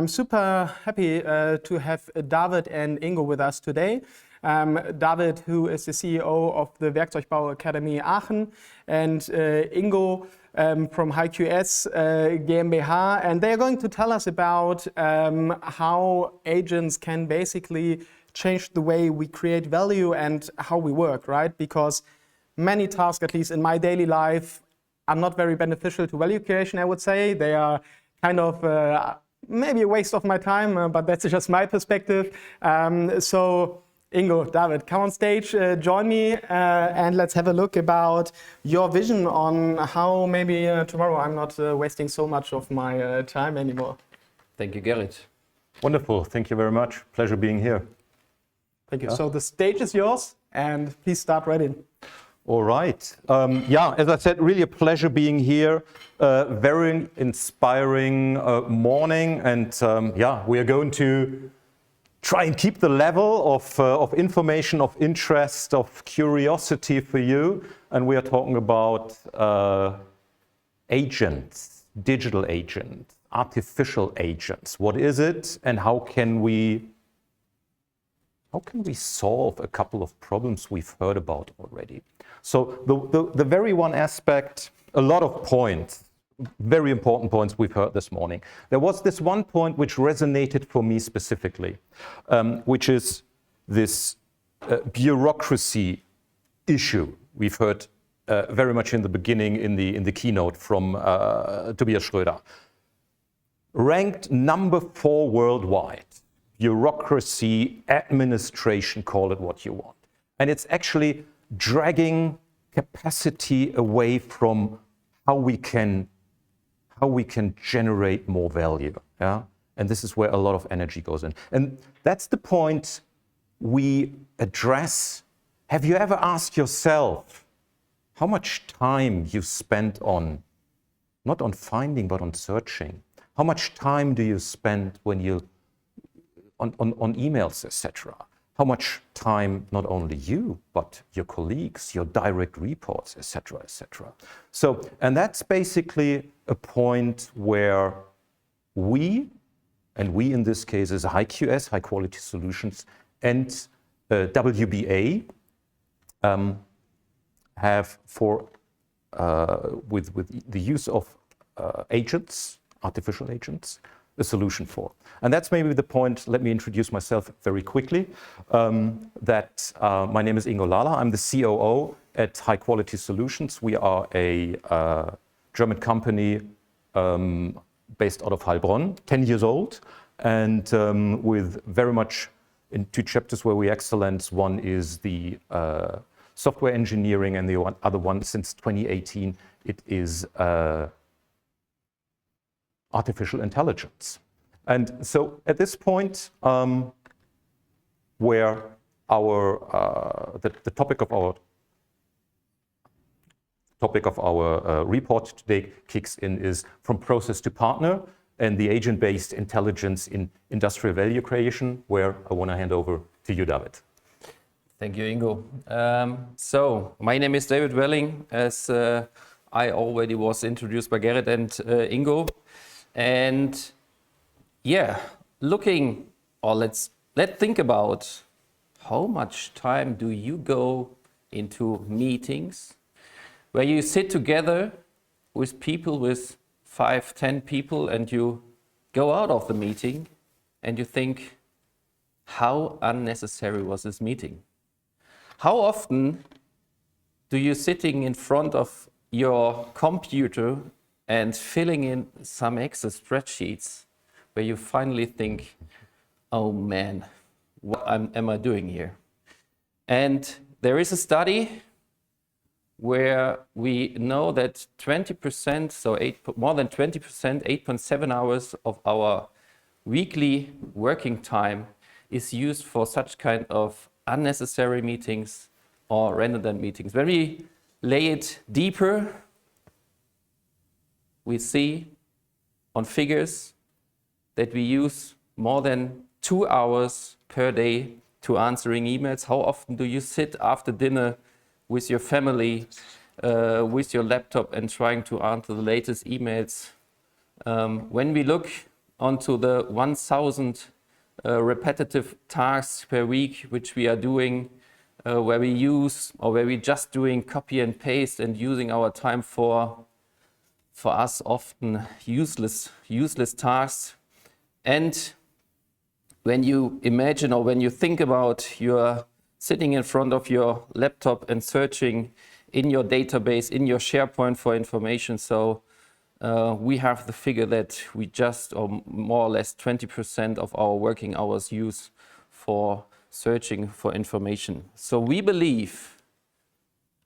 I'm super happy to have David and Ingo with us today. David, who is the CEO of the Werkzeugbau Akademie Aachen, and Ingo from HIQS GmbH, and they're going to tell us about how agents can basically change the way we create value and how we work, right? Because many tasks, at least in my daily life, are not very beneficial to value creation, I would say. They are kind of maybe a waste of my time, but that's just my perspective. So Ingo, David, come on stage, join me, and let's have a look about your vision on how maybe tomorrow I'm not wasting so much of my time anymore. Thank you, Gerrit. Wonderful. Thank you very much. Pleasure being here. Thank you. So the stage is yours, and please start right in. All right. Yeah, as I said, really a pleasure being here. Very inspiring morning, and yeah, we are going to try and keep the level of information, of interest, of curiosity for you. And we are talking about agents, digital agents, artificial agents. What is it, and how can we solve a couple of problems we've heard about already? So the very one aspect, a lot of points, very important points we've heard this morning. There was this one point which resonated for me specifically, which is this bureaucracy issue we've heard very much in the beginning in the keynote from Tobias Schröder. Ranked number 4 worldwide. Bureaucracy, administration, call it what you want. And it's actually dragging capacity away from how we can generate more value. Yeah? And this is where a lot of energy goes in. And that's the point we address. Have you ever asked yourself how much time you spent on, not on finding, but on searching? How much time do you spend when you on emails, etc.? How much time, not only you, but your colleagues, your direct reports, etc., etc. So, and that's basically a point where we in this case is HIQS, High Quality Solutions, and WBA have with the use of agents, artificial agents, a solution for. And that's maybe the point. Let me introduce myself very quickly. My name is Ingo Lalla. I'm the COO at High Quality Solutions. We are a German company based out of Heilbronn, 10 years old, and with very much in 2 chapters where we excellence. One is the software engineering, and the other one, since 2018, it is artificial intelligence. And so at this point, where the topic of our report today kicks in is from process to partner and the agent-based intelligence in industrial value creation, where I want to hand over to you, David. Thank you, Ingo. So my name is David Welling, as I already was introduced by Gerrit and Ingo. And yeah, let's think about how much time do you go into meetings where you sit together with people, with 5, 10 people, and you go out of the meeting and you think, how unnecessary was this meeting? How often do you sitting in front of your computer and filling in some Excel spreadsheets where you finally think, oh man, what am I doing here? And there is a study where we know that 20%, so more than 20%, 8.7 hours of our weekly working time is used for such kind of unnecessary meetings or redundant meetings. When we lay it deeper, we see on figures that we use more than 2 hours per day to answering emails. How often do you sit after dinner with your family, with your laptop and trying to answer the latest emails? When we look onto the 1,000 repetitive tasks per week, which we are doing, where we use or where we just doing copy and paste and using our time for us often useless tasks. And when you imagine or when you think about you're sitting in front of your laptop and searching in your database, in your SharePoint for information, so we have the figure that we just, or more or less 20% of our working hours use for searching for information. So we believe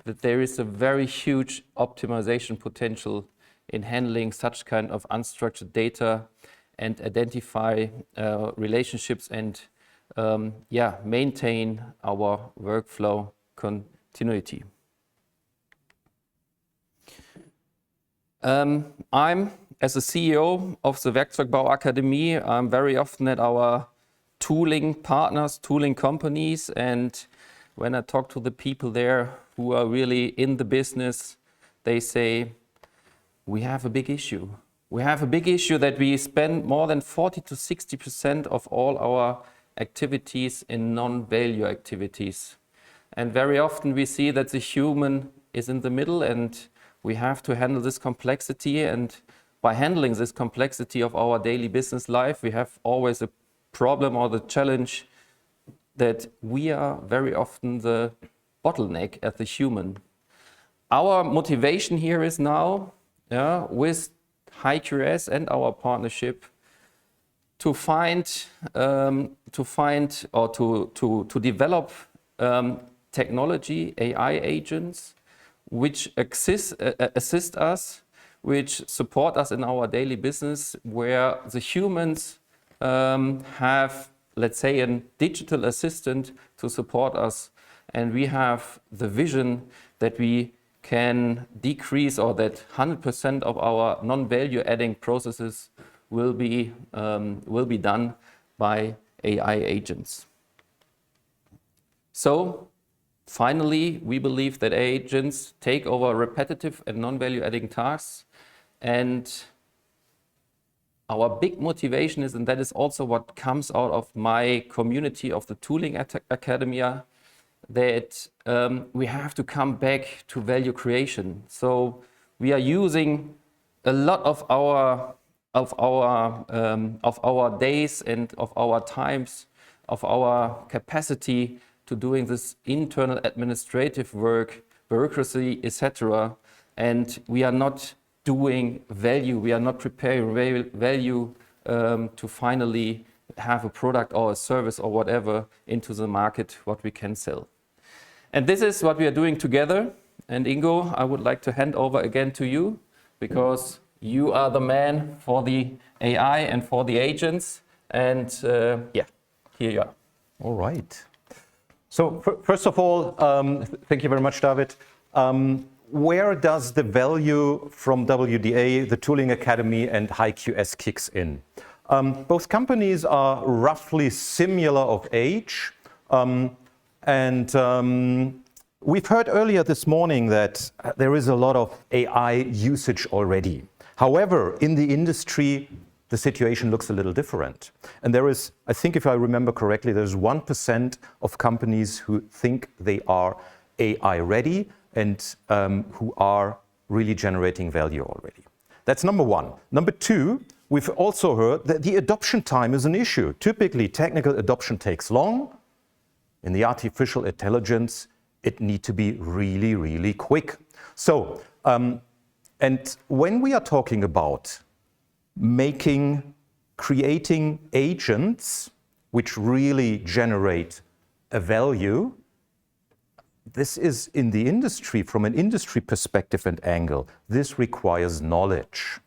that there is a very huge optimization potential in handling such kind of unstructured data and identify relationships and maintain our workflow continuity. I'm, as a CEO of the Werkzeugbau Akademie, I'm very often at our tooling partners, tooling companies, and when I talk to the people there who are really in the business, they say, we have a big issue. We have a big issue that we spend more than 40 to 60% of all our activities in non-value activities. And very often we see that the human is in the middle, and we have to handle this complexity. And by handling this complexity of our daily business life, we have always a problem or the challenge that we are very often the bottleneck at the human. Our motivation here is now, with HIQS and our partnership, to develop technology, AI agents, which assist us, which support us in our daily business, where the humans have, let's say, a digital assistant to support us. And we have the vision that we can decrease, or that 100% of our non-value adding processes will be done by AI agents. So finally, we believe that agents take over repetitive and non-value adding tasks, and our big motivation is, and that is also what comes out of my community of the Tooling Academia, that we have to come back to value creation. So we are using a lot of our days and of our times, of our capacity to doing this internal administrative work, bureaucracy, etc. And we are not doing value. We are not preparing value to finally have a product or a service or whatever into the market what we can sell. And this is what we are doing together. And Ingo, I would like to hand over again to you, because you are the man for the AI and for the agents. And here you are. All right. So first of all, thank you very much, David. Where does the value from WDA, the Tooling Academy, and HIQS kicks in? Both companies are roughly similar of age. We've heard earlier this morning that there is a lot of AI usage already. However, in the industry, the situation looks a little different. And there is, I think if I remember correctly, there's 1% of companies who think they are AI ready and who are really generating value already. That's number one. Number two, we've also heard that the adoption time is an issue. Typically, technical adoption takes long. In the artificial intelligence, it needs to be really, really quick. So, and when we are talking about creating agents which really generate a value, this is in the industry, from an industry perspective and angle, this requires knowledge.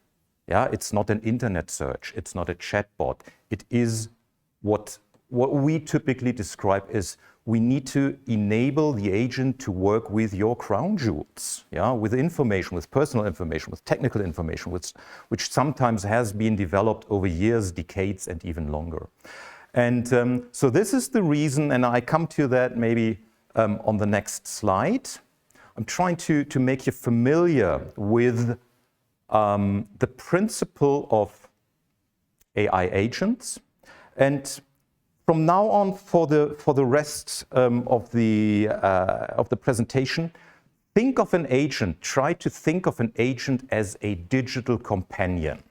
Yeah, it's not an internet search, it's not a chatbot. It is what we typically describe as we need to enable the agent to work with your crown jewels, yeah, with information, with personal information, with technical information, which sometimes has been developed over years, decades, and even longer. And so this is the reason, and I come to that maybe on the next slide. I'm trying to make you familiar with the principle of AI agents. And from now on, for the rest of the presentation, think of an agent, try to think of an agent as a digital companion.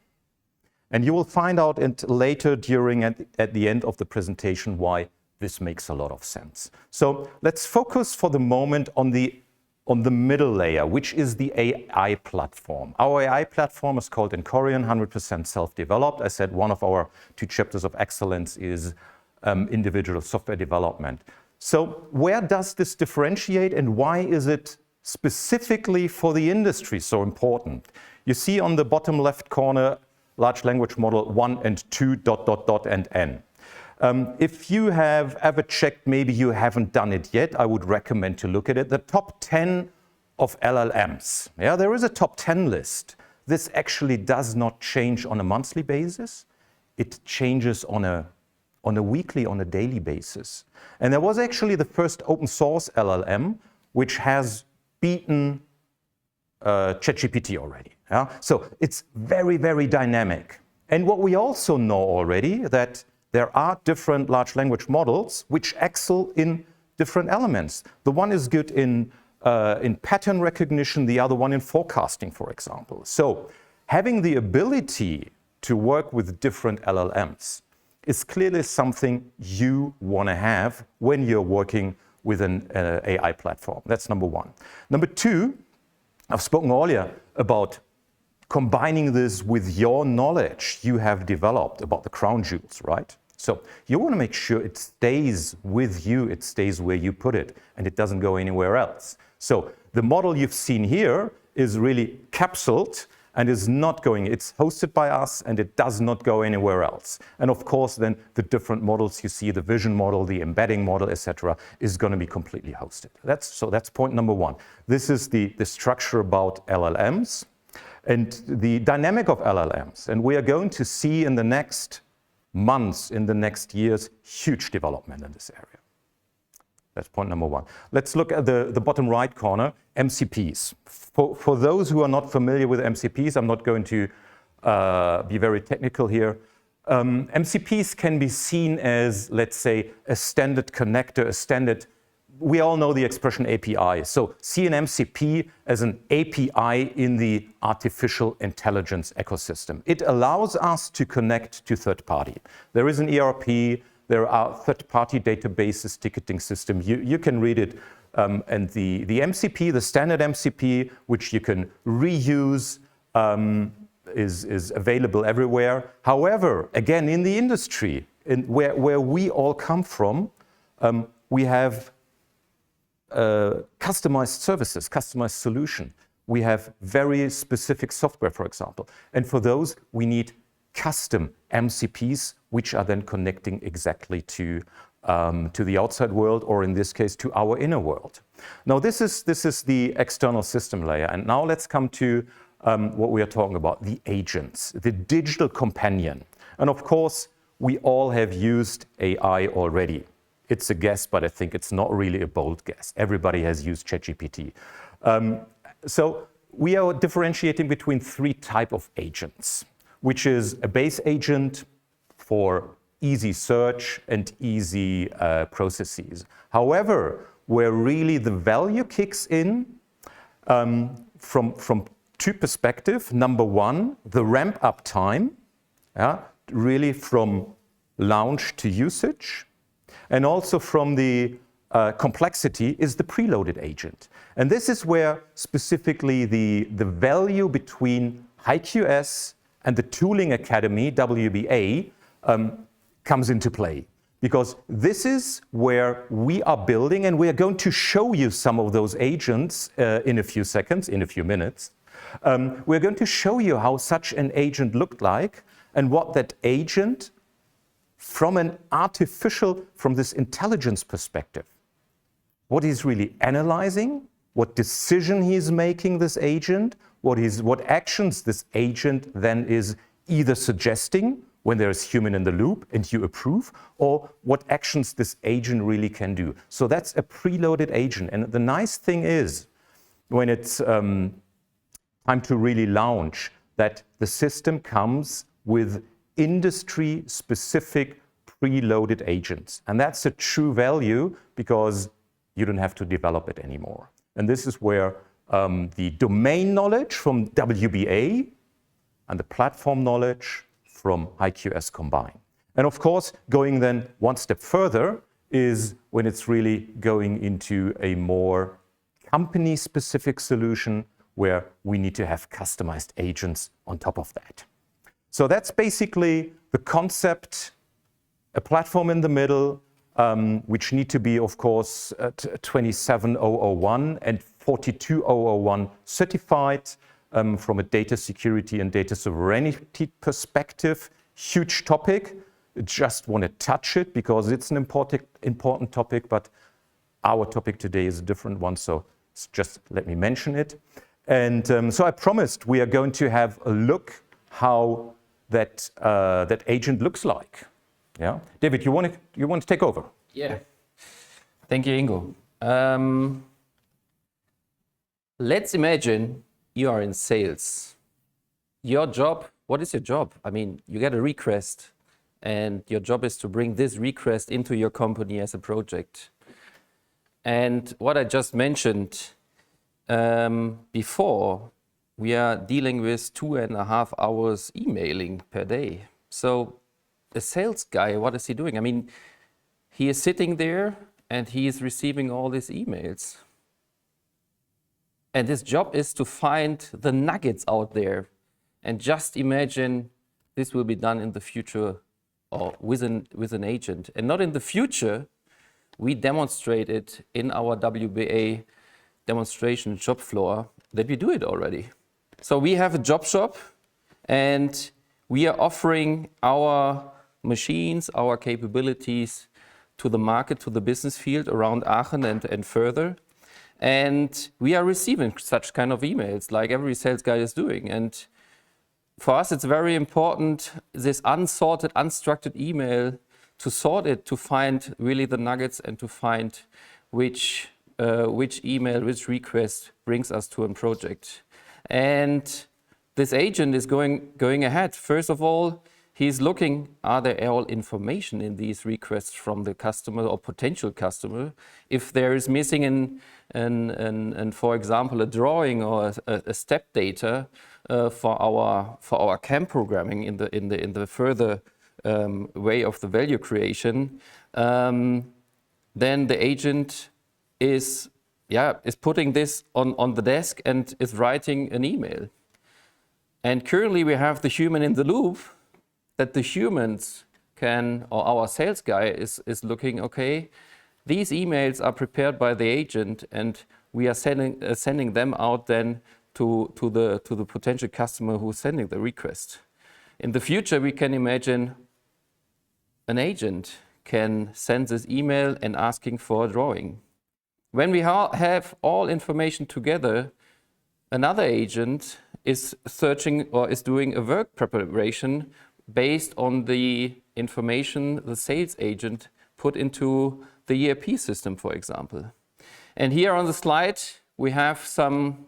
And you will find out later at the end of the presentation why this makes a lot of sense. So let's focus for the moment on the middle layer, which is the AI platform. Our AI platform is called Ingo, 100% self-developed. I said one of our 2 chapters of excellence is individual software development. So where does this differentiate and why is it specifically for the industry so important? You see on the bottom left corner, large language model 1 and 2, ... and n. If you have ever checked, maybe you haven't done it yet, I would recommend to look at it. The top 10 of LLMs. Yeah, there is a top 10 list. This actually does not change on a monthly basis. It changes on a weekly, on a daily basis. And there was actually the first open source LLM, which has beaten ChatGPT already. Yeah? So it's very, very dynamic. And what we also know already, that there are different large language models which excel in different elements. The one is good in pattern recognition, the other one in forecasting, for example. So having the ability to work with different LLMs is clearly something you want to have when you're working with an AI platform. That's number one. Number two, I've spoken earlier about combining this with your knowledge you have developed about the crown jewels, right? So you want to make sure it stays with you, it stays where you put it, and it doesn't go anywhere else. So the model you've seen here is really capsuled and is not going, it's hosted by us and it does not go anywhere else. And of course, then the different models you see, the vision model, the embedding model, etc., is going to be completely hosted. That's point number one. This is the structure about LLMs and the dynamic of LLMs. And we are going to see in the next months, in the next years, huge development in this area. That's point number one. Let's look at the bottom right corner, MCPs. For those who are not familiar with MCPs, I'm not going to be very technical here. MCPs can be seen as, let's say, a standard connector, a standard, we all know the expression API. So see an MCP as an API in the artificial intelligence ecosystem. It allows us to connect to third party. There is an ERP, there are third-party databases, ticketing system. You can read it. And the MCP, the standard MCP, which you can reuse, is available everywhere. However, again, in the industry, where we all come from, we have customized services, customized solution. We have very specific software, for example. And for those, we need custom MCPs, which are then connecting exactly to the outside world, or in this case, to our inner world. Now, this is the external system layer. And now let's come to what we are talking about, the agents, the digital companion. And of course, we all have used AI already. It's a guess, but I think it's not really a bold guess. Everybody has used ChatGPT. So we are differentiating between 3 types of agents, which is a base agent for easy search and easy processes. However, where really the value kicks in from 2 perspectives. Number one, the ramp up time, really from launch to usage. And also from the complexity is the preloaded agent. And this is where specifically the value between HIQS and the Tooling Academy, WBA, comes into play. Because this is where we are building, and we are going to show you some of those agents in a few seconds, in a few minutes. We're going to show you how such an agent looked like and what that agent, from this intelligence perspective, what he's really analyzing, what decision he's making, this agent, what actions this agent then is either suggesting when there is human in the loop and you approve, or what actions this agent really can do. So that's a preloaded agent. And the nice thing is, when it's time to really launch, that the system comes with industry-specific preloaded agents. And that's a true value because you don't have to develop it anymore. And this is where the domain knowledge from WBA and the platform knowledge from HIQS combine. And of course, going then one step further is when it's really going into a more company-specific solution where we need to have customized agents on top of that. So that's basically the concept, a platform in the middle, which need to be, of course, 27001 and 42001 certified from a data security and data sovereignty perspective. Huge topic. Just want to touch it because it's an important topic, but our topic today is a different one, so just let me mention it. And so I promised we are going to have a look how that agent looks like. Yeah, David, you want to take over? Yeah. Thank you, Ingo. Let's imagine you are in sales. Your job, what is your job? I mean, you get a request and your job is to bring this request into your company as a project. And what I just mentioned before, we are dealing with 2.5 hours emailing per day. So the sales guy, what is he doing? I mean, he is sitting there and he is receiving all these emails. And his job is to find the nuggets out there. And just imagine this will be done in the future or with an agent. And not in the future, we demonstrate it in our WBA demonstration shop floor that we do it already. So we have a job shop and we are offering our machines, our capabilities to the market, to the business field around Aachen and further. And we are receiving such kind of emails like every sales guy is doing. And for us, it's very important, this unsorted, unstructured email, to sort it, to find really the nuggets and to find which email, which request brings us to a project. And this agent is going ahead. First of all, he's looking, are there all information in these requests from the customer or potential customer? If there is missing for example, a drawing or a step data for our CAM programming in the further way of the value creation, then the agent is putting this on the desk and is writing an email. And currently we have the human in the loop, that the humans can, or our sales guy is looking, okay, these emails are prepared by the agent and we are sending them out then to the potential customer who's sending the request. In the future, we can imagine an agent can send this email and asking for a drawing. When we have all information together, another agent is searching or is doing a work preparation based on the information the sales agent put into the ERP system, for example. And here on the slide, we have some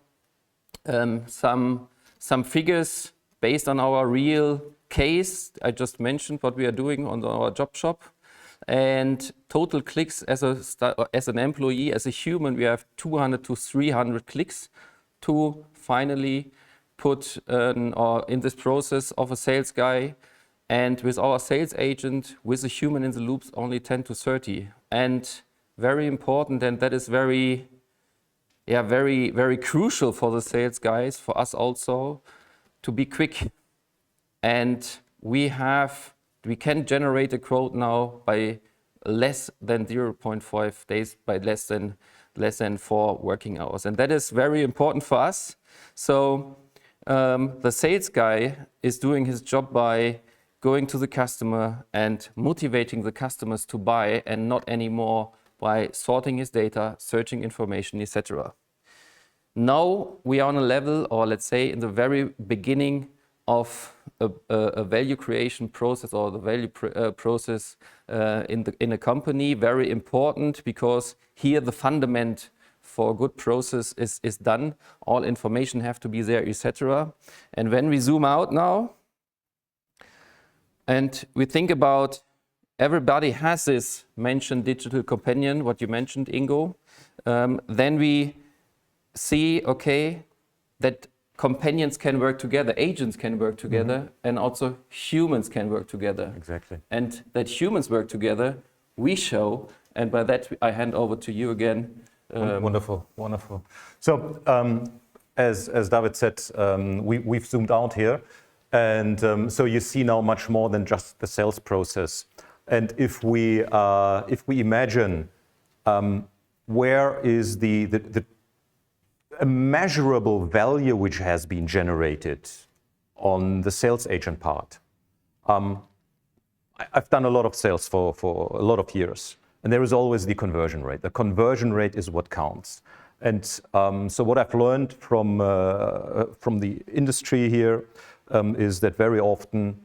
figures based on our real case. I just mentioned what we are doing on our job shop. And total clicks as an employee, as a human, we have 200 to 300 clicks to finally put in this process of a sales guy. And with our sales agent, with a human in the loops, only 10 to 30. And very important, and that is very crucial for the sales guys, for us also, to be quick. And we can generate a quote now by less than 0.5 days, by less than 4 working hours. And that is very important for us. So the sales guy is doing his job by going to the customer and motivating the customers to buy, and not anymore by sorting his data, searching information, etc. Now we are on a level, or let's say in the very beginning of a value creation process, or the value process in a company. Very important, because here the fundament for a good process is done. All information have to be there, etc. And when we zoom out now, and we think about everybody has this mentioned digital companion, what you mentioned, Ingo, then we see, okay, that companions can work together, agents can work together, and also humans can work together. Exactly. And that humans work together, we show, and by that I hand over to you again. Wonderful, wonderful. So, as David said, we've zoomed out here, and so you see now much more than just the sales process. And if we imagine where is the measurable value which has been generated on the sales agent part. I've done a lot of sales for a lot of years, and there is always the conversion rate. The conversion rate is what counts. And so what I've learned from the industry here is that very often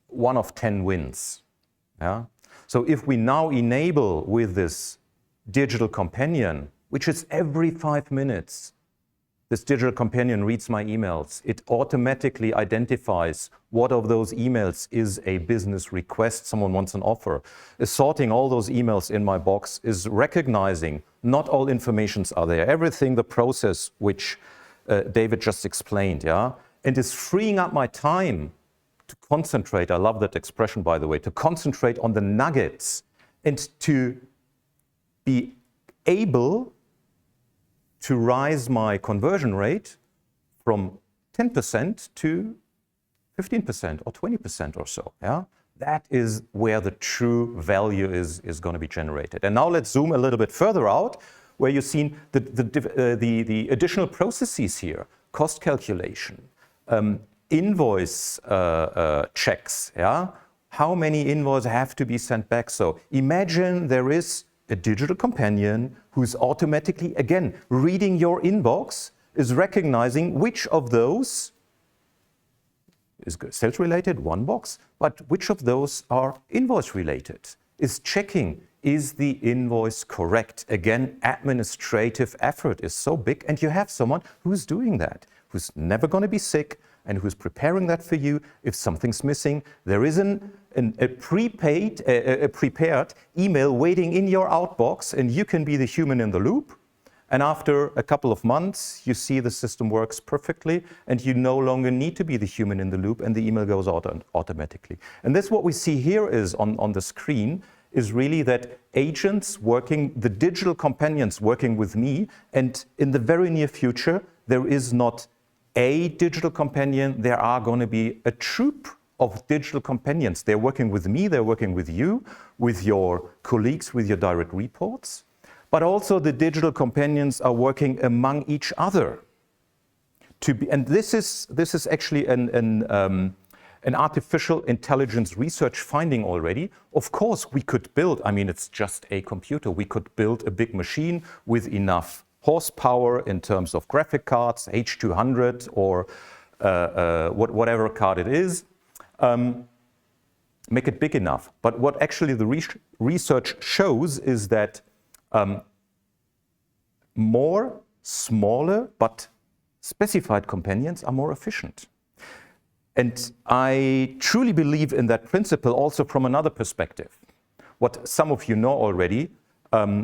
1 of 10 wins. Yeah? So if we now enable with this digital companion, which is every 5 minutes, this digital companion reads my emails. It automatically identifies what of those emails is a business request, someone wants an offer, is sorting all those emails in my box, is recognizing not all informations are there, everything, the process which David just explained, yeah, and is freeing up my time to concentrate, I love that expression by the way, to concentrate on the nuggets and to be able to rise my conversion rate from 10% to 15% or 20% or so. Yeah? That is where the true value is going to be generated. And now let's zoom a little bit further out, where you've seen the additional processes here, cost calculation, invoice checks. Yeah? How many invoices have to be sent back? So imagine there is a digital companion who's automatically, again, reading your inbox, is recognizing which of those is sales related, one box, but which of those are invoice related, is checking, is the invoice correct? Again, administrative effort is so big, and you have someone who's doing that, who's never going to be sick, and who's preparing that for you. If something's missing, there is a prepared email waiting in your outbox, and you can be the human in the loop. And after a couple of months, you see the system works perfectly, and you no longer need to be the human in the loop, and the email goes out automatically. And that's what we see here is on the screen, is really that agents working, the digital companions working with me, and in the very near future, there is not a digital companion, there are going to be a troop of digital companions. They're working with me, they're working with you, with your colleagues, with your direct reports. But also the digital companions are working among each other. And this is actually an artificial intelligence research finding already. Of course, we could build, I mean, it's just a computer. We could build a big machine with enough horsepower in terms of graphic cards, H200 or whatever card it is, make it big enough. But what actually the research shows is that more smaller but specified companions are more efficient. And I truly believe in that principle also from another perspective. What some of you know already,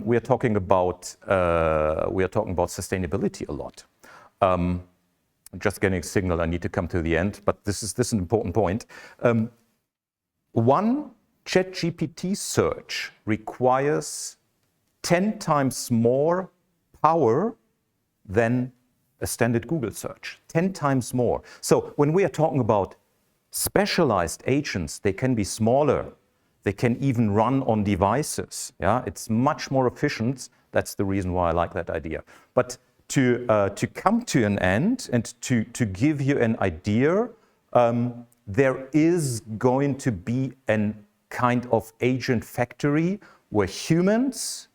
we are talking about sustainability a lot. I'm just getting a signal I need to come to the end, but this is an important point. One ChatGPT search requires 10 times more power than a standard Google search, 10 times more. So when we are talking about specialized agents, they can be smaller. They can even run on devices. Yeah, it's much more efficient. That's the reason why I like that idea. But to come to an end and to give you an idea, there is going to be a kind of agent factory where humans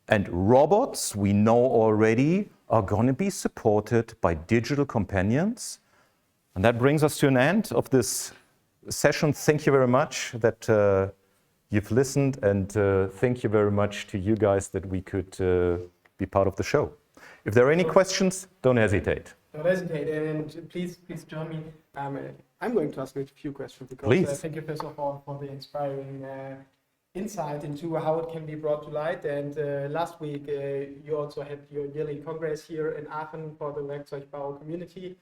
and robots, we know already, are going to be supported by digital companions. And that brings us to an end of this session. Thank you very much that you've listened, and thank you very much to you guys that we could be part of the show. If there are any questions, don't hesitate. Don't hesitate, and please join me. I'm going to ask you a few questions because Please. thank you first of all for the inspiring insight into how it can be brought to light. And last week you also had your yearly congress here in Aachen for the Werkzeugbau community.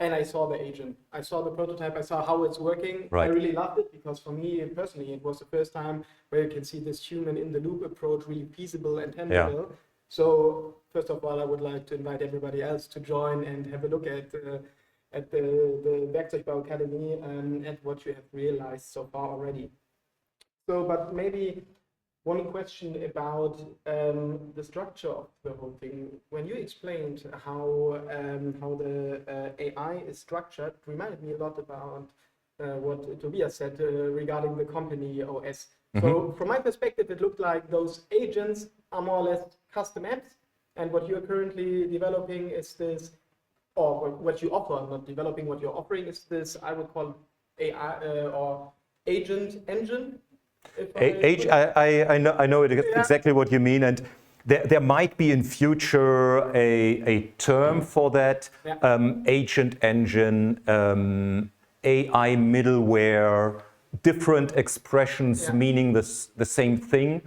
And I saw the agent. I saw the prototype. I saw how it's working. Right. I really loved it because for me personally, it was the first time where you can see this human in the loop approach really feasible and tangible. Yeah. So first of all, I would like to invite everybody else to join and have a look at the Werkzeugbau Academy and what you have realized so far already. So, but maybe one question about the structure of the whole thing. When you explained how the AI is structured, it reminded me a lot about what Tobias said regarding the company OS. Mm-hmm. So from my perspective, it looked like those agents are more or less custom apps, and what you're currently developing is this, or what you offer, not developing, what you're offering is this, I would call AI or agent engine. I know exactly what you mean, and there might be in future a term for that, agent engine, AI middleware, different expressions meaning the same thing.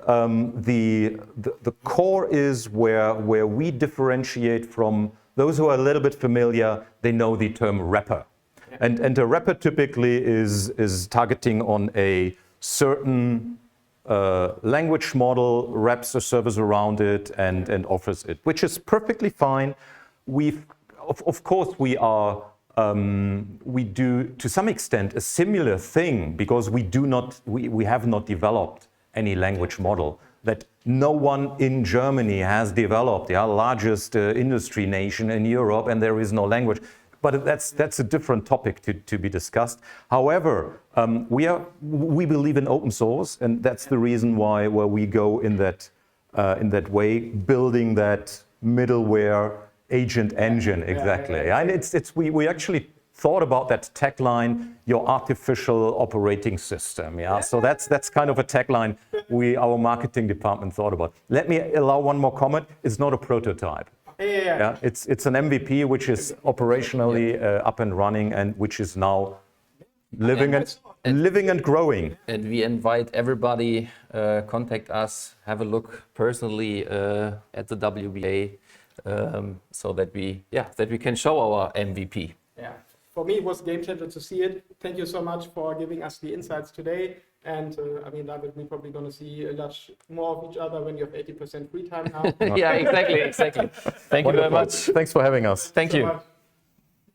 The core is where we differentiate from those who are a little bit familiar. They know the term wrapper, and a wrapper typically is targeting on a certain language model, wraps a service around it and offers it, which is perfectly fine. Of course we do to some extent a similar thing because we have not developed any language model that no one in Germany has developed, the largest industry nation in Europe, and there is no language. But that's a different topic to be discussed. However, we believe in open source, and that's the reason why we go in that way, building that middleware agent engine exactly. And we actually thought about that tagline, your artificial operating system. So that's kind of a tagline our marketing department thought about. Let me allow one more comment. It's not a prototype. It's an MVP which is operationally up and running and which is now living and growing. And we invite everybody, contact us, have a look personally at the WBA, so that we can show our MVP. Yeah, for me it was a game changer to see it. Thank you so much for giving us the insights today. And David, we're probably going to see a lot more of each other when you have 80% free time now. Yeah, exactly. Thank you very much. Thanks for having us. Thank you.